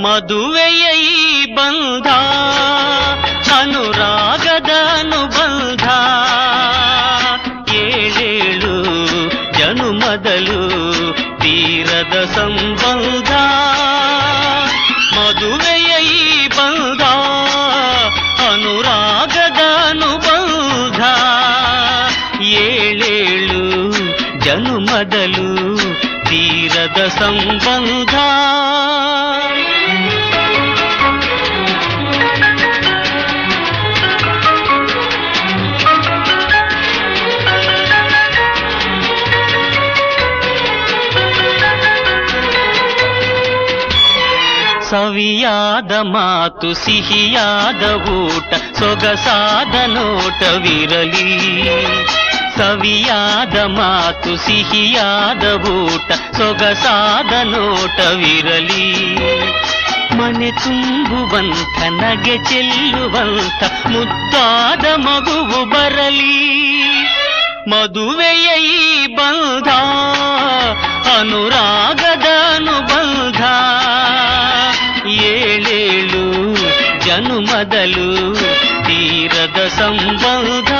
ಮದುವೆಯ ಈ ಬಂಧ ಅನುರಾಗದ ಅನುಬಂಧ ಏಳೇಳು ಜನುಮದಲು ತೀರದ ಸಂಬಂಧ ಮದುವೆಯ ಈ ಬಂಧ ಅನುರಾಗದ ಅನುಬಂಧ ಏಳೇಳು ಜನುಮದಲು ತೀರದ ಸಂಬಂಧ ಸವಿಯಾದ ಮಾತು ಸಿಹಿಯಾದ ಊಟ ಸೊಗಸಾದ ನೋಟವಿರಲಿ ಸವಿಯಾದ ಮಾತು ಸಿಹಿಯಾದ ಊಟ ಸೊಗಸಾದ ನೋಟವಿರಲಿ ಮನೆ ತುಂಬುವಂಥ ನಗೆ ಚೆಲ್ಲುವಂಥ ಮುದ್ದಾದ ಮಗುವು ಬರಲಿ ಮದುವೆಯ ಈ ಬಂಧ ಅನುರಾಗದ ಅನುಬಂಧ ಏಳೇಳು ಜನುಮದಲು ತೀರದ ಸಂಬಂಧ